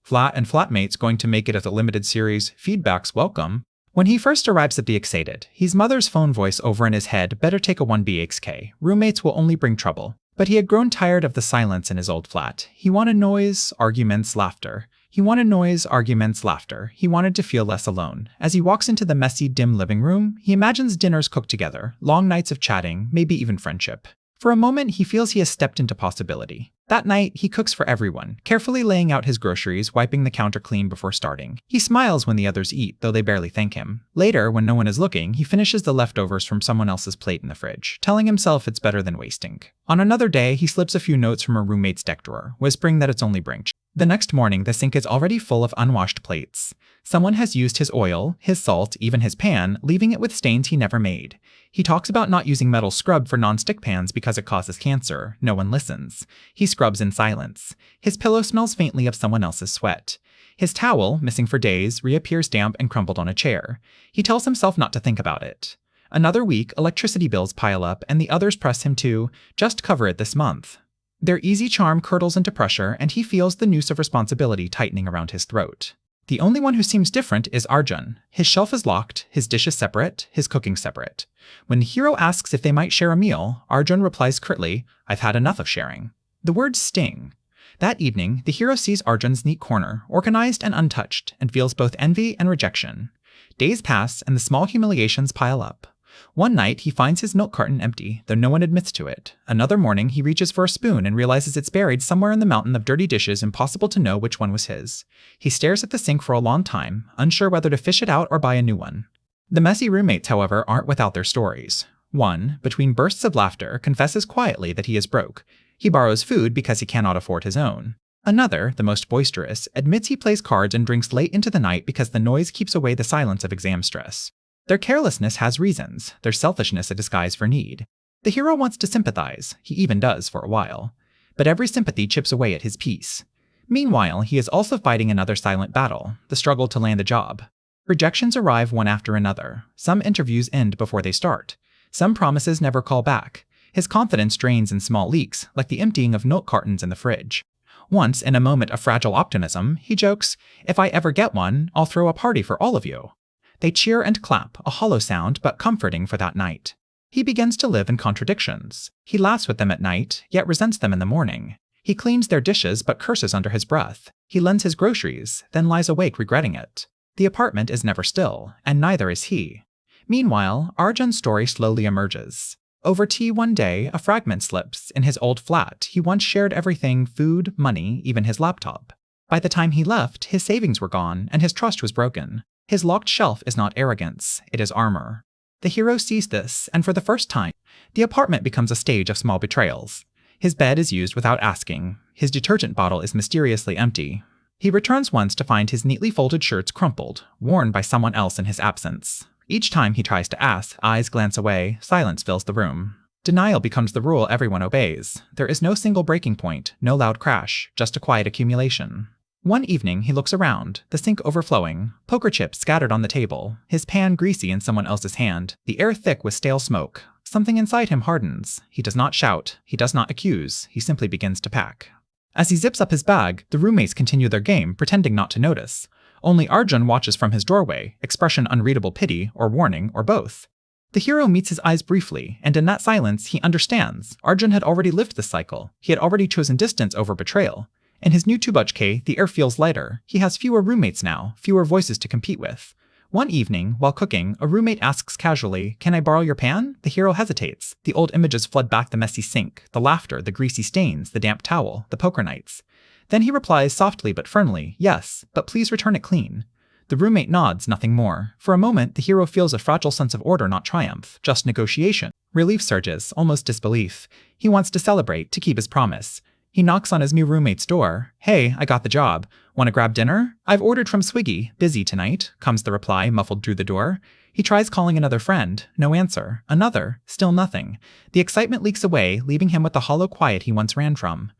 Flat and Flatmates going to make it as a limited series, feedback's welcome. When he first arrives at the excited, his mother's phone voice over in his head, better take a 1BXK, roommates will only bring trouble. But he had grown tired of the silence in his old flat. He wanted noise, arguments, laughter. He wanted noise, arguments, laughter. He wanted to feel less alone. As he walks into the messy, dim living room, he imagines dinners cooked together, long nights of chatting, maybe even friendship. For a moment, he feels he has stepped into possibility. That night, he cooks for everyone, carefully laying out his groceries, wiping the counter clean before starting. He smiles when the others eat, though they barely thank him. Later, when no one is looking, he finishes the leftovers from someone else's plate in the fridge, telling himself it's better than wasting. On another day, he slips a few notes from a roommate's deck drawer, whispering that it's only brunch. The next morning, the sink is already full of unwashed plates. Someone has used his oil, his salt, even his pan, leaving it with stains he never made. He talks about not using metal scrub for non-stick pans because it causes cancer. No one listens. He scrubs in silence. His pillow smells faintly of someone else's sweat. His towel, missing for days, reappears damp and crumpled on a chair. He tells himself not to think about it. Another week, electricity bills pile up, and the others press him to just cover it this month. Their easy charm curdles into pressure, and he feels the noose of responsibility tightening around his throat. The only one who seems different is Arjun. His shelf is locked, his dishes separate, his cooking separate. When the hero asks if they might share a meal, Arjun replies curtly, "I've had enough of sharing." The words sting. That evening, the hero sees Arjun's neat corner, organized and untouched, and feels both envy and rejection. Days pass, and the small humiliations pile up. One night, he finds his milk carton empty, though no one admits to it. Another morning, he reaches for a spoon and realizes it's buried somewhere in the mountain of dirty dishes, impossible to know which one was his. He stares at the sink for a long time, unsure whether to fish it out or buy a new one. The messy roommates, however, aren't without their stories. One, between bursts of laughter, confesses quietly that he is broke. He borrows food because he cannot afford his own. Another, the most boisterous, admits he plays cards and drinks late into the night because the noise keeps away the silence of exam stress. Their carelessness has reasons, their selfishness a disguise for need. The hero wants to sympathize, he even does for a while. But every sympathy chips away at his peace. Meanwhile, he is also fighting another silent battle, the struggle to land a job. Rejections arrive one after another. Some interviews end before they start. Some promises never call back. His confidence drains in small leaks, like the emptying of milk cartons in the fridge. Once, in a moment of fragile optimism, he jokes, "If I ever get one, I'll throw a party for all of you." They cheer and clap, a hollow sound, but comforting for that night. He begins to live in contradictions. He laughs with them at night, yet resents them in the morning. He cleans their dishes, but curses under his breath. He lends his groceries, then lies awake regretting it. The apartment is never still, and neither is he. Meanwhile, Arjun's story slowly emerges. Over tea one day, a fragment slips. In his old flat, he once shared everything: food, money, even his laptop. By the time he left, his savings were gone, and his trust was broken. His locked shelf is not arrogance, it is armor. The hero sees this, and for the first time, the apartment becomes a stage of small betrayals. His bed is used without asking. His detergent bottle is mysteriously empty. He returns once to find his neatly folded shirts crumpled, worn by someone else in his absence. Each time he tries to ask, eyes glance away, silence fills the room. Denial becomes the rule everyone obeys. There is no single breaking point, no loud crash, just a quiet accumulation. One evening, he looks around, the sink overflowing, poker chips scattered on the table, his pan greasy in someone else's hand, the air thick with stale smoke. Something inside him hardens. He does not shout, he does not accuse, he simply begins to pack. As he zips up his bag, the roommates continue their game, pretending not to notice. Only Arjun watches from his doorway, expression unreadable pity, or warning, or both. The hero meets his eyes briefly, and in that silence, he understands. Arjun had already lived this cycle. He had already chosen distance over betrayal. In his new 2BHK, the air feels lighter. He has fewer roommates now, fewer voices to compete with. One evening, while cooking, a roommate asks casually, "Can I borrow your pan?" The hero hesitates. The old images flood back the messy sink, the laughter, the greasy stains, the damp towel, the poker nights. Then he replies softly but firmly, "Yes, but please return it clean." The roommate nods, nothing more. For a moment, the hero feels a fragile sense of order, not triumph, just negotiation. Relief surges, almost disbelief. He wants to celebrate, to keep his promise. He knocks on his new roommate's door. "Hey, I got the job. Want to grab dinner? I've ordered from Swiggy. Busy tonight," comes the reply, muffled through the door. He tries calling another friend. No answer. Another. Still nothing. The excitement leaks away, leaving him with the hollow quiet he once ran from.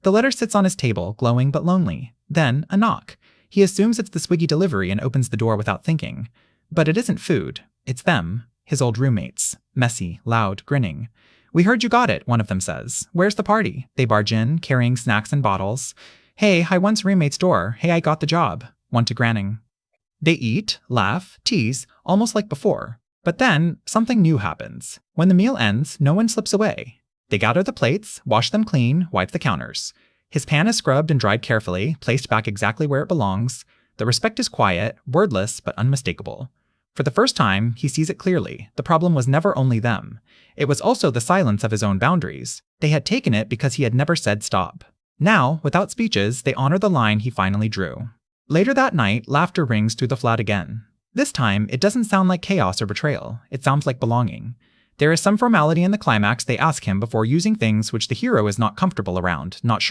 The letter sits on his table, glowing but lonely. Then, a knock. He assumes it's the Swiggy delivery and opens the door without thinking. But it isn't food. It's them. His old roommates. Messy, loud, grinning. "We heard you got it," one of them says. "Where's the party?" They barge in, carrying snacks and bottles. Hey, I once roommate's door. Hey, I got the job. 1 to granning. They eat, laugh, tease, almost like before. But then, something new happens. When the meal ends, no one slips away. They gather the plates, wash them clean, wipe the counters. His pan is scrubbed and dried carefully, placed back exactly where it belongs. The respect is quiet, wordless, but unmistakable. For the first time, he sees it clearly. The problem was never only them. It was also the silence of his own boundaries. They had taken it because he had never said stop. Now, without speeches, they honor the line he finally drew. Later that night, laughter rings through the flat again. This time, it doesn't sound like chaos or betrayal. It sounds like belonging. There is some formality in the climax they ask him before using things which the hero is not comfortable around, not sure